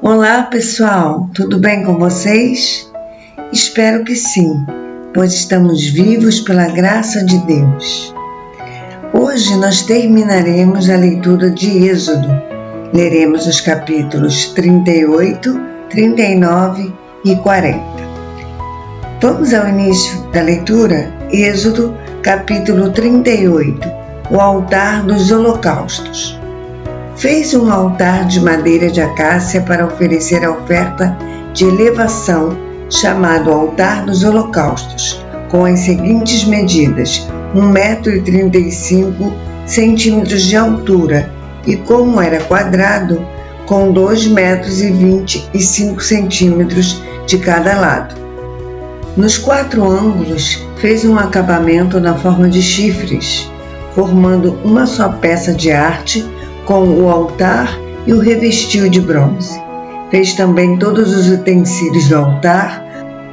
Olá pessoal, tudo bem com vocês? Espero que sim, pois estamos vivos pela graça de Deus. Hoje nós terminaremos a leitura de Êxodo. Leremos os capítulos 38, 39 e 40. Vamos ao início da leitura? Êxodo, capítulo 38, o altar dos holocaustos. Fez um altar de madeira de acácia para oferecer a oferta de elevação, chamado altar dos holocaustos, com as seguintes medidas: 1,35 m de altura e, como era quadrado, com 2,25 m de cada lado. Nos 4 ângulos fez um acabamento na forma de chifres, formando uma só peça de arte com o altar e o revestiu de bronze. Fez também todos os utensílios do altar,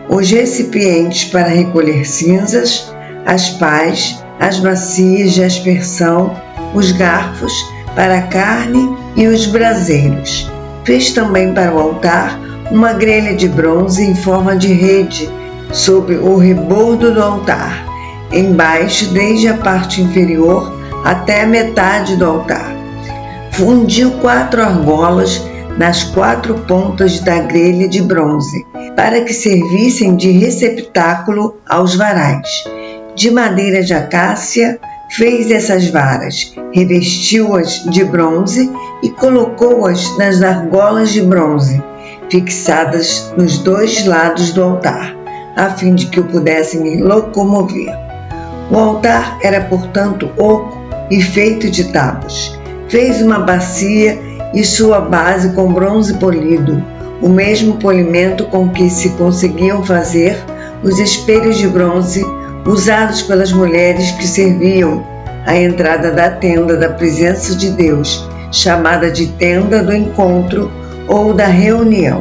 os recipientes para recolher cinzas, as pás, as bacias de aspersão, os garfos para a carne e os braseiros. Fez também para o altar uma grelha de bronze em forma de rede sobre o rebordo do altar, embaixo desde a parte inferior até a metade do altar. Fundiu 4 argolas nas 4 pontas da grelha de bronze, para que servissem de receptáculo aos varais. De madeira de acácia fez essas varas, revestiu-as de bronze e colocou-as nas argolas de bronze, fixadas nos 2 lados do altar, a fim de que o pudessem locomover. O altar era, portanto, oco e feito de tábuas. Fez uma bacia e sua base com bronze polido, o mesmo polimento com que se conseguiam fazer os espelhos de bronze usados pelas mulheres que serviam à entrada da tenda da presença de Deus, chamada de tenda do encontro ou da reunião.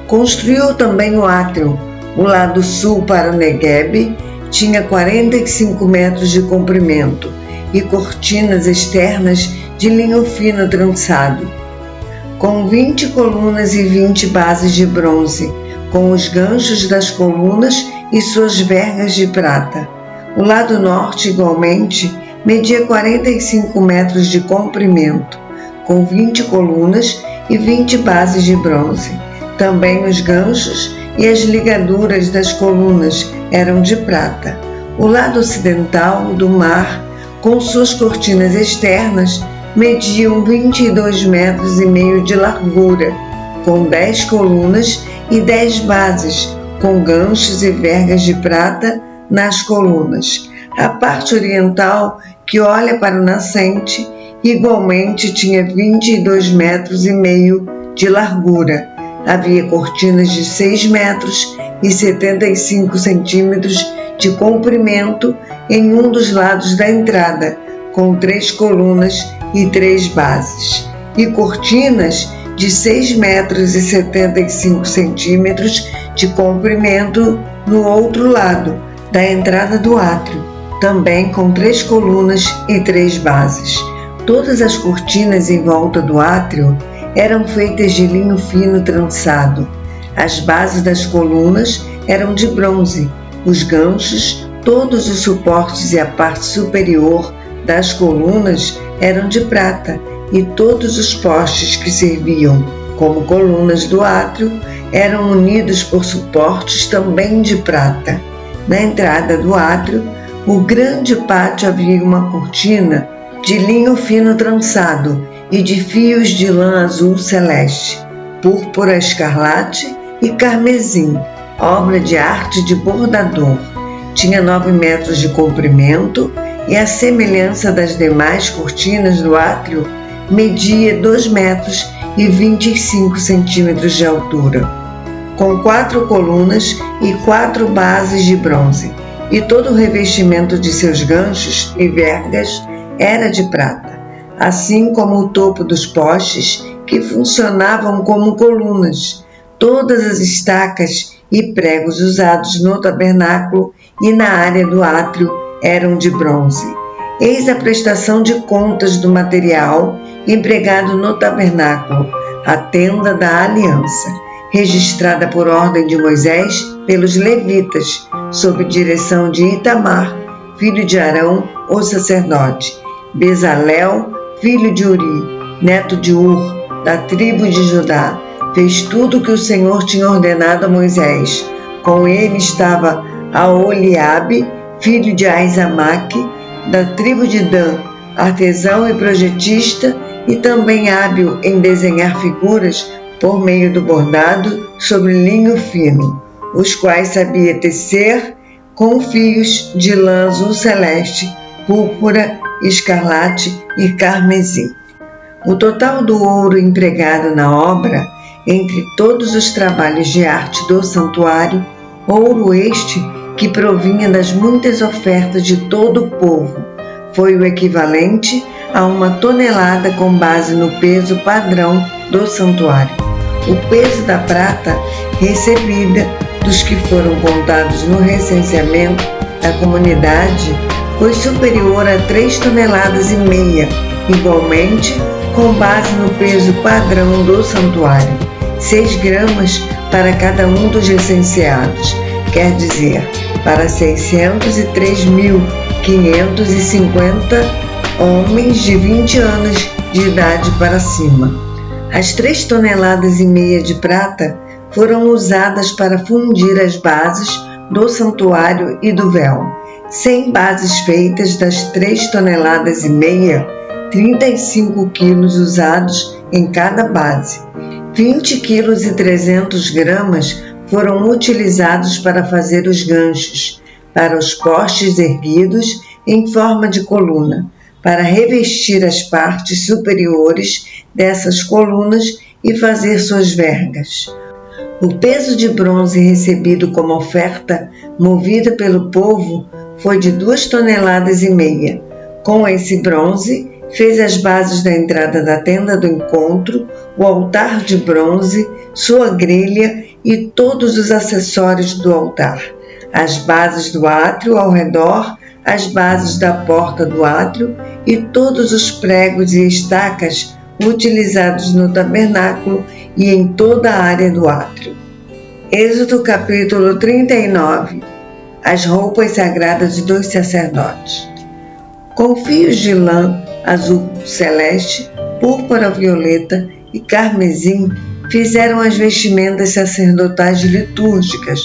Construiu também o átrio. O lado sul para o Negueb tinha 45 metros de comprimento e cortinas externas de linho fino trançado, com 20 colunas e 20 bases de bronze, com os ganchos das colunas e suas vergas de prata. O lado norte, igualmente, media 45 metros de comprimento, com 20 colunas e 20 bases de bronze. Também os ganchos e as ligaduras das colunas eram de prata. O lado ocidental do mar, com suas cortinas externas, mediam 22,5 metros de largura, com 10 colunas e 10 bases, com ganchos e vergas de prata nas colunas. A parte oriental, que olha para o nascente, igualmente tinha 22,5 metros de largura. Havia cortinas de 6 metros e 75 centímetros de comprimento em um dos lados da entrada, com 3 colunas e 3 bases, e cortinas de 6 metros e 75 centímetros de comprimento no outro lado da entrada do átrio, também com 3 colunas e 3 bases. Todas as cortinas em volta do átrio eram feitas de linho fino trançado. As bases das colunas eram de bronze, os ganchos, todos os suportes e a parte superior das colunas eram de prata, e todos os postes que serviam como colunas do átrio eram unidos por suportes também de prata. Na entrada do átrio, o grande pátio, havia uma cortina de linho fino trançado e de fios de lã azul celeste, púrpura escarlate e carmesim, obra de arte de bordador. Tinha 9 metros de comprimento e, à semelhança das demais cortinas do átrio, media 2 metros e 25 centímetros de altura, com 4 colunas e 4 bases de bronze, e todo o revestimento de seus ganchos e vergas era de prata, assim como o topo dos postes, que funcionavam como colunas. Todas as estacas e pregos usados no tabernáculo e na área do átrio eram de bronze. Eis a prestação de contas do material empregado no tabernáculo: a tenda da aliança, registrada por ordem de Moisés pelos levitas, sob direção de Itamar, filho de Arão, o sacerdote, Bezalel, filho de Uri, neto de Ur, da tribo de Judá, fez tudo o que o Senhor tinha ordenado a Moisés. Com ele estava Aholiabe, filho de Aizamaque, da tribo de Dan, artesão e projetista, e também hábil em desenhar figuras por meio do bordado sobre linho fino, os quais sabia tecer com fios de lã azul celeste, púrpura, escarlate e carmesim. O total do ouro empregado na obra, entre todos os trabalhos de arte do santuário, ouro este que provinha das muitas ofertas de todo o povo, foi o equivalente a 1 tonelada com base no peso padrão do santuário. O peso da prata recebida dos que foram contados no recenseamento da comunidade foi superior a 3,5 toneladas, igualmente com base no peso padrão do santuário, 6 gramas para cada um dos recenseados, quer dizer, para 603.550 homens de 20 anos de idade para cima. As 3,5 toneladas de prata foram usadas para fundir as bases do santuário e do véu. 100 bases feitas das 3,5 toneladas, 35 quilos usados em cada base. 20,3 kg foram utilizados para fazer os ganchos, para os postes erguidos em forma de coluna, para revestir as partes superiores dessas colunas e fazer suas vergas. O peso de bronze recebido como oferta movida pelo povo foi de 2,5 toneladas. Com esse bronze, fez as bases da entrada da tenda do encontro, o altar de bronze, sua grelha e todos os acessórios do altar, as bases do átrio ao redor, as bases da porta do átrio e todos os pregos e estacas utilizados no tabernáculo e em toda a área do átrio. Êxodo capítulo 39. As roupas sagradas dos sacerdotes. Com fios de lã azul celeste, púrpura violeta e carmesim, fizeram as vestimentas sacerdotais litúrgicas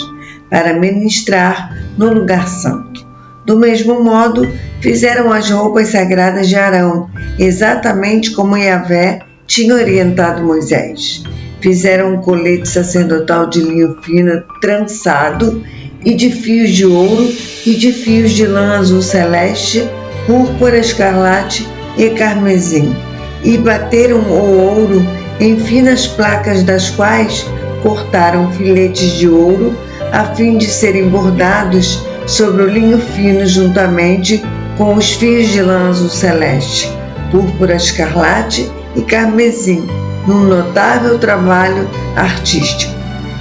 para ministrar no lugar santo. Do mesmo modo, fizeram as roupas sagradas de Arão, exatamente como Yahvé tinha orientado Moisés. Fizeram um colete sacerdotal de linho fino trançado e de fios de ouro e de fios de lã azul celeste, púrpura, escarlate e carmesim, e bateram o ouro em finas placas, das quais cortaram filetes de ouro a fim de serem bordados sobre o linho fino juntamente com os fios de lã azul celeste, púrpura, escarlate e carmesim, num notável trabalho artístico.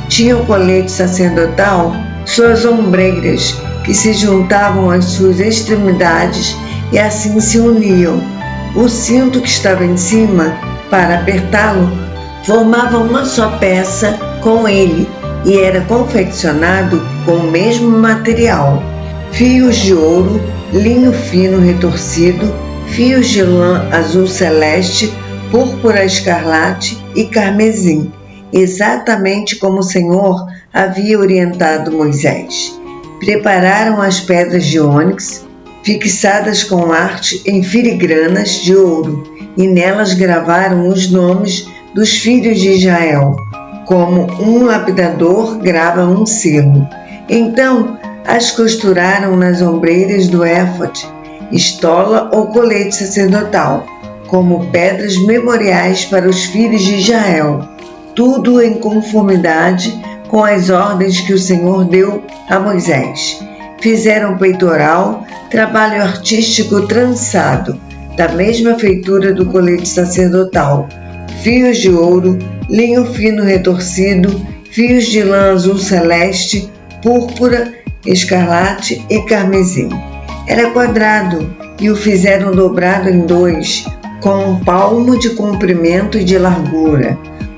Tinha o colete sacerdotal suas ombreiras, que se juntavam às suas extremidades e assim se uniam. O cinto que estava em cima, para apertá-lo, formava uma só peça com ele e era confeccionado com o mesmo material: fios de ouro, linho fino retorcido, fios de lã azul celeste, púrpura, escarlate e carmesim, exatamente como o Senhor havia orientado Moisés. Prepararam as pedras de ônix, fixadas com arte em filigranas de ouro, e nelas gravaram os nomes dos filhos de Israel, como um lapidador grava um selo. Então as costuraram nas ombreiras do éfode, estola ou colete sacerdotal, como pedras memoriais para os filhos de Israel, tudo em conformidade com as ordens que o Senhor deu a Moisés. Fizeram peitoral, trabalho artístico trançado, da mesma feitura do colete sacerdotal, fios de ouro, linho fino retorcido, fios de lã azul celeste, púrpura, escarlate e carmesim. Era quadrado e o fizeram dobrado em 2, com 1 palmo de comprimento e de largura.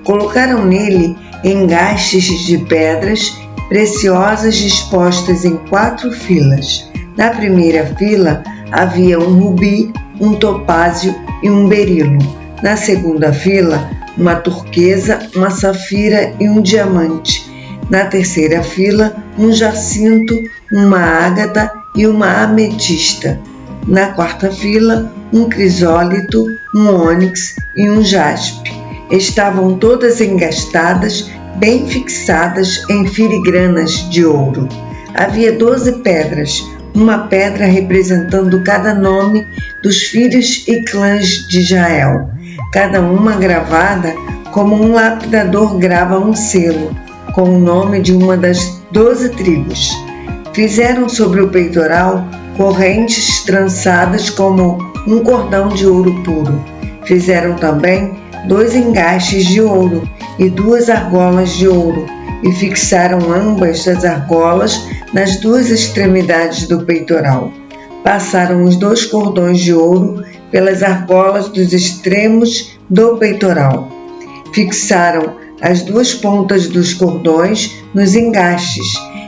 Colocaram nele engastes de pedras preciosas dispostas em 4 filas. Na primeira fila havia um rubi, um topázio e um berilo. Na segunda fila, uma turquesa, uma safira e um diamante. Na terceira fila, um jacinto, uma ágata e uma ametista. Na quarta fila, um crisólito, um ônix e um jaspe. Estavam todas engastadas, bem fixadas em filigranas de ouro. Havia 12 pedras, uma pedra representando cada nome dos filhos e clãs de Israel, cada uma gravada como um lapidador grava um selo, com o nome de uma das 12 tribos. Fizeram sobre o peitoral correntes trançadas como um cordão de ouro puro. Fizeram também 2 engastes de ouro e 2 argolas de ouro, e fixaram ambas as argolas nas 2 extremidades do peitoral. Passaram os 2 cordões de ouro pelas argolas dos extremos do peitoral. Fixaram as 2 pontas dos cordões nos engastes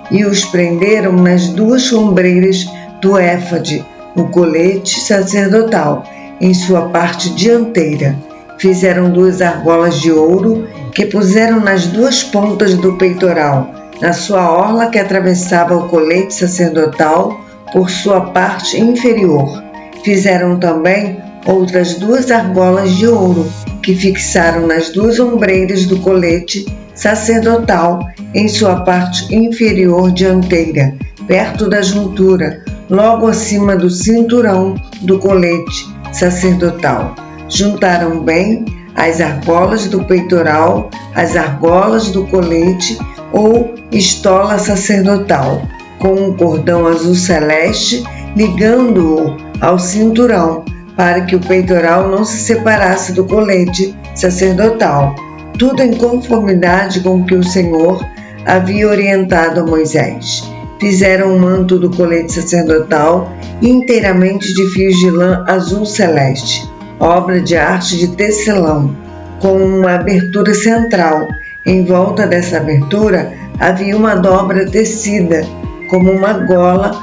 e os prenderam nas 2 ombreiras do éfode, o colete sacerdotal, em sua parte dianteira. Fizeram 2 argolas de ouro que puseram nas 2 pontas do peitoral, na sua orla que atravessava o colete sacerdotal por sua parte inferior. Fizeram também outras 2 argolas de ouro que fixaram nas 2 ombreiras do colete sacerdotal em sua parte inferior dianteira, perto da juntura, logo acima do cinturão do colete sacerdotal. Juntaram bem as argolas do peitoral, as argolas do colete ou estola sacerdotal, com um cordão azul celeste ligando-o ao cinturão, para que o peitoral não se separasse do colete sacerdotal, tudo em conformidade com o que o Senhor havia orientado a Moisés. Fizeram o manto do colete sacerdotal inteiramente de fios de lã azul celeste, obra de arte de tecelão, com uma abertura central. Em volta dessa abertura havia uma dobra tecida, como uma gola,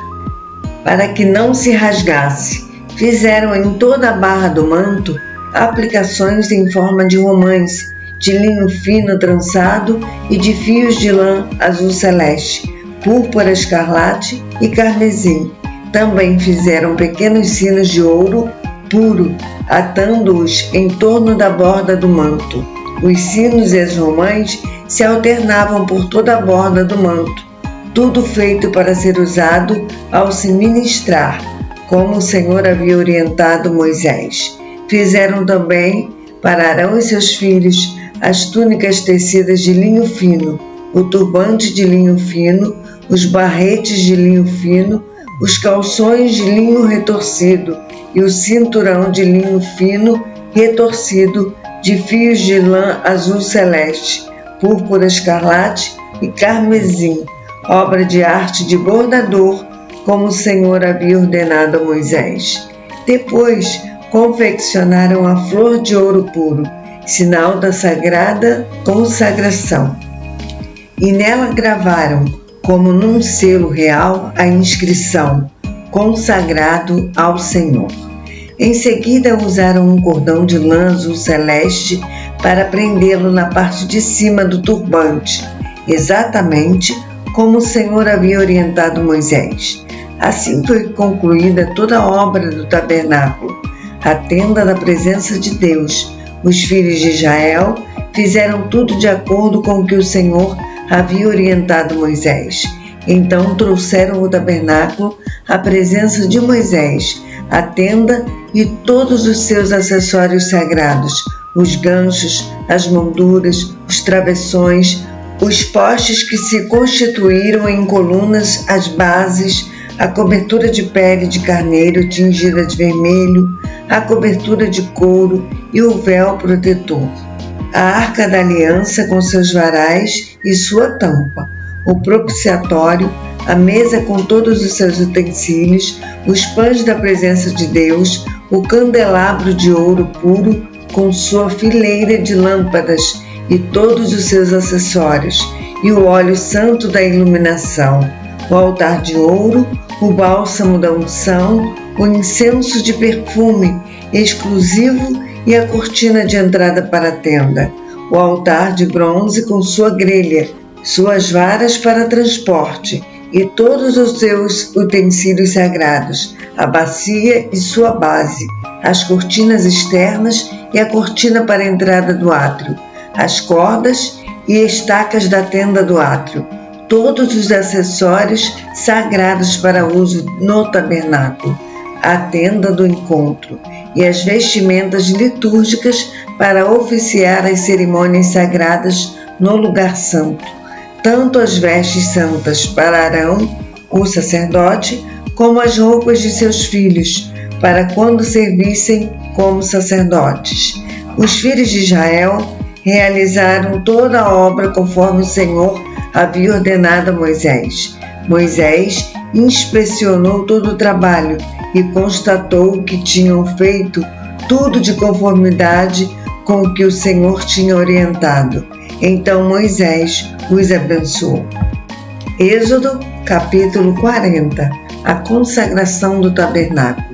para que não se rasgasse. Fizeram em toda a barra do manto aplicações em forma de romãs, de linho fino trançado e de fios de lã azul celeste, púrpura escarlate e carmesim. Também fizeram pequenos sinos de ouro puro, atando-os em torno da borda do manto. Os sinos e as romãs se alternavam por toda a borda do manto, tudo feito para ser usado ao se ministrar, como o Senhor havia orientado Moisés. Fizeram também para Arão e seus filhos as túnicas tecidas de linho fino, o turbante de linho fino, os barretes de linho fino, os calções de linho retorcido e o cinturão de linho fino retorcido de fios de lã azul celeste, púrpura escarlate e carmesim, obra de arte de bordador, como o Senhor havia ordenado a Moisés. Depois confeccionaram a flor de ouro puro, sinal da sagrada consagração, e nela gravaram, como num selo real, a inscrição: consagrado ao Senhor. Em seguida usaram um cordão de lã azul celeste para prendê-lo na parte de cima do turbante, exatamente como o Senhor havia orientado Moisés. Assim foi concluída toda a obra do tabernáculo, a tenda da presença de Deus. Os filhos de Israel fizeram tudo de acordo com o que o Senhor havia orientado Moisés. Então trouxeram o tabernáculo à presença de Moisés, a tenda e todos os seus acessórios sagrados, os ganchos, as molduras, os travessões, os postes que se constituíram em colunas, as bases, a cobertura de pele de carneiro tingida de vermelho, a cobertura de couro e o véu protetor, a arca da aliança com seus varais e sua tampa, o propiciatório, a mesa com todos os seus utensílios, os pães da presença de Deus, o candelabro de ouro puro com sua fileira de lâmpadas e todos os seus acessórios, e o óleo santo da iluminação, o altar de ouro, o bálsamo da unção, o incenso de perfume exclusivo e a cortina de entrada para a tenda, o altar de bronze com sua grelha, suas varas para transporte e todos os seus utensílios sagrados, a bacia e sua base, as cortinas externas e a cortina para a entrada do átrio, as cordas e estacas da tenda do átrio, todos os acessórios sagrados para uso no tabernáculo, a tenda do encontro e as vestimentas litúrgicas para oficiar as cerimônias sagradas no lugar santo, tanto as vestes santas para Arão, o sacerdote, como as roupas de seus filhos, para quando servissem como sacerdotes. Os filhos de Israel realizaram toda a obra conforme o Senhor havia ordenado a Moisés. Moisés inspecionou todo o trabalho e constatou que tinham feito tudo de conformidade com o que o Senhor tinha orientado. Então Moisés os abençoou. Êxodo, capítulo 40. A consagração do tabernáculo.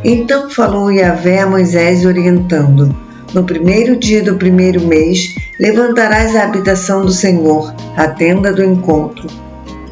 Então falou Yahvé a Moisés, orientando: no primeiro dia do primeiro mês, levantarás a habitação do Senhor, a tenda do encontro.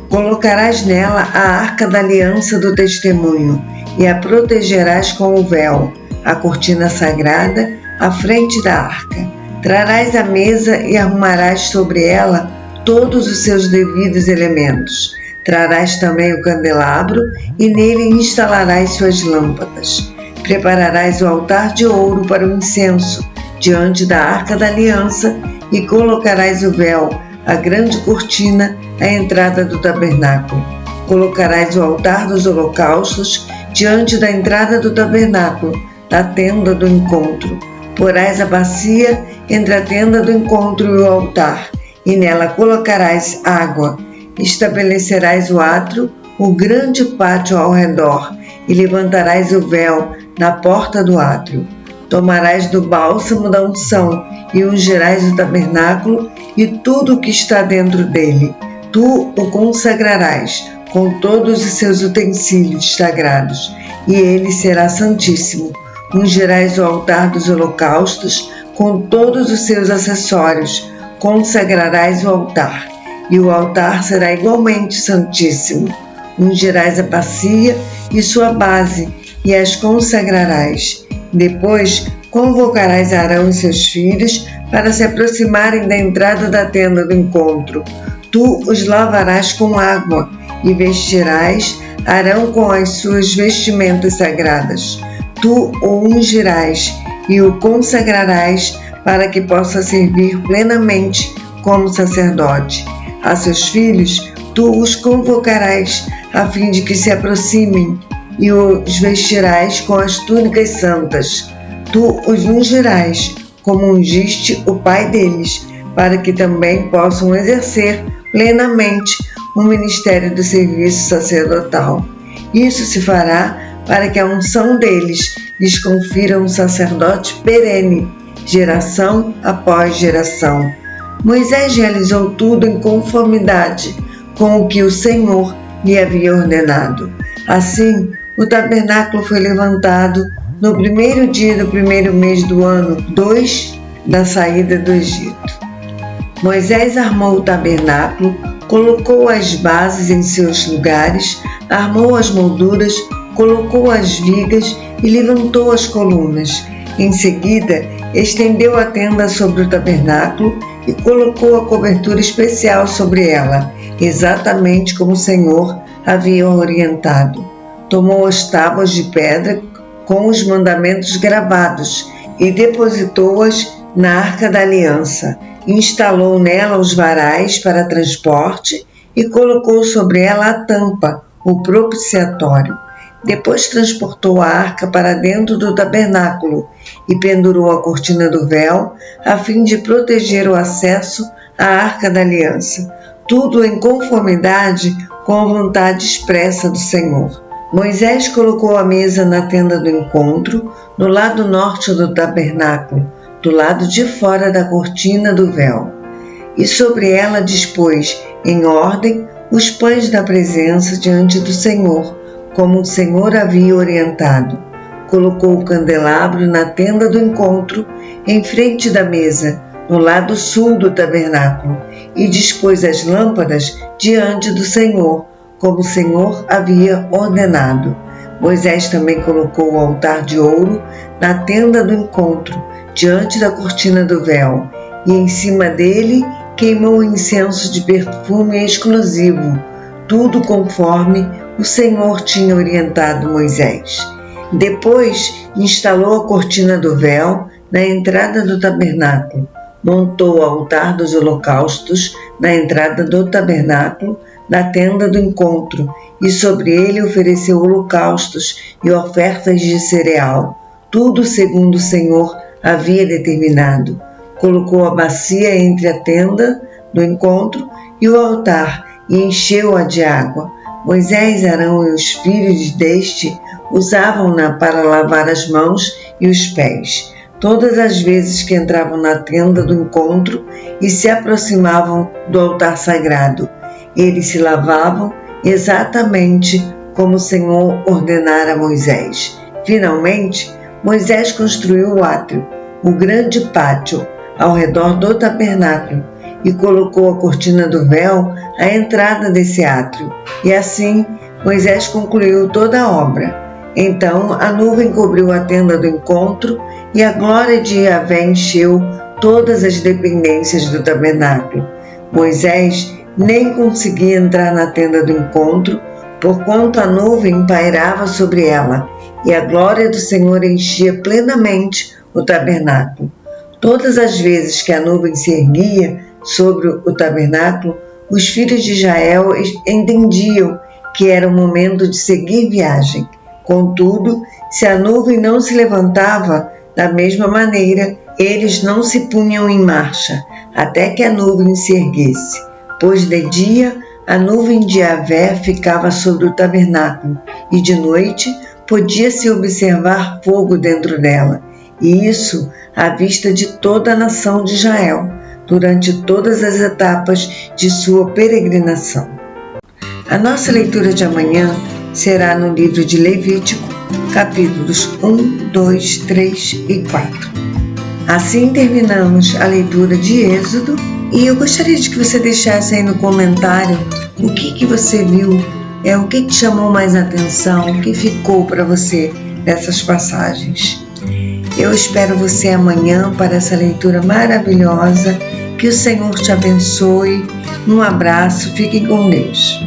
Colocarás nela a arca da aliança do testemunho, e a protegerás com o véu, a cortina sagrada, à frente da arca. Trarás a mesa e arrumarás sobre ela todos os seus devidos elementos. Trarás também o candelabro e nele instalarás suas lâmpadas. Prepararás o altar de ouro para o incenso, diante da arca da aliança, e colocarás o véu, a grande cortina, à entrada do tabernáculo. Colocarás o altar dos holocaustos diante da entrada do tabernáculo, da tenda do encontro. Porás a bacia entre a tenda do encontro e o altar, e nela colocarás água. Estabelecerás o átrio, o grande pátio ao redor, e levantarás o véu na porta do átrio. Tomarás do bálsamo da unção e ungirás o tabernáculo e tudo o que está dentro dele. Tu o consagrarás com todos os seus utensílios sagrados, e ele será santíssimo. Ungirás o altar dos holocaustos com todos os seus acessórios. Consagrarás o altar, e o altar será igualmente santíssimo. Ungirás a bacia e sua base, e as consagrarás. Depois convocarás Arão e seus filhos para se aproximarem da entrada da tenda do encontro. Tu os lavarás com água, e vestirás Arão com as suas vestimentas sagradas. Tu o ungirás e o consagrarás para que possa servir plenamente como sacerdote. A seus filhos tu os convocarás a fim de que se aproximem, e os vestirás com as túnicas santas. Tu os ungirás, como ungiste o pai deles, para que também possam exercer plenamente o ministério do serviço sacerdotal. Isso se fará para que a unção deles lhes confira um sacerdote perene, geração após geração. Moisés realizou tudo em conformidade com o que o Senhor lhe havia ordenado. Assim, o tabernáculo foi levantado no primeiro dia do primeiro mês do ano 2 da saída do Egito. Moisés armou o tabernáculo, colocou as bases em seus lugares, armou as molduras, colocou as vigas e levantou as colunas. Em seguida, estendeu a tenda sobre o tabernáculo e colocou a cobertura especial sobre ela, exatamente como o Senhor havia orientado. Tomou as tábuas de pedra com os mandamentos gravados e depositou-as na arca da aliança. Instalou nela os varais para transporte e colocou sobre ela a tampa, o propiciatório. Depois transportou a arca para dentro do tabernáculo e pendurou a cortina do véu, a fim de proteger o acesso à arca da aliança, tudo em conformidade com a vontade expressa do Senhor. Moisés colocou a mesa na tenda do encontro, no lado norte do tabernáculo. do lado de fora da cortina do véu, e sobre ela dispôs em ordem os pães da presença diante do Senhor, como o Senhor havia orientado. Colocou o candelabro na tenda do encontro, em frente da mesa, no lado sul do tabernáculo, e dispôs as lâmpadas diante do Senhor, como o Senhor havia ordenado. Moisés também colocou o altar de ouro na tenda do encontro, diante da cortina do véu, e em cima dele queimou incenso de perfume exclusivo, tudo conforme o Senhor tinha orientado Moisés. Depois instalou a cortina do véu na entrada do tabernáculo, montou o altar dos holocaustos na entrada do tabernáculo, na tenda do encontro, e sobre ele ofereceu holocaustos e ofertas de cereal, tudo segundo o Senhor havia determinado. Colocou a bacia entre a tenda do encontro e o altar e encheu-a de água. Moisés, Arão e os filhos deste usavam-na para lavar as mãos e os pés, todas as vezes que entravam na tenda do encontro e se aproximavam do altar sagrado. Eles se lavavam exatamente como o Senhor ordenara a Moisés. Finalmente, Moisés construiu o átrio, o grande pátio, ao redor do tabernáculo, e colocou a cortina do véu à entrada desse átrio. E assim Moisés concluiu toda a obra. Então a nuvem cobriu a tenda do encontro, e a glória de Yahvé encheu todas as dependências do tabernáculo. Moisés nem conseguia entrar na tenda do encontro, porquanto a nuvem pairava sobre ela, e a glória do Senhor enchia plenamente o tabernáculo. Todas as vezes que a nuvem se erguia sobre o tabernáculo, os filhos de Israel entendiam que era o momento de seguir viagem. Contudo, se a nuvem não se levantava da mesma maneira, eles não se punham em marcha, até que a nuvem se erguesse. Pois de dia a nuvem de Yahvé ficava sobre o tabernáculo, e de noite podia-se observar fogo dentro dela, e isso à vista de toda a nação de Israel, durante todas as etapas de sua peregrinação. A nossa leitura de amanhã será no livro de Levítico, capítulos 1, 2, 3 e 4. Assim terminamos a leitura de Êxodo, e eu gostaria de que você deixasse aí no comentário o que você viu, o que te chamou mais atenção, o que ficou para você dessas passagens. Eu espero você amanhã para essa leitura maravilhosa. Que o Senhor te abençoe. Um abraço, fiquem com Deus.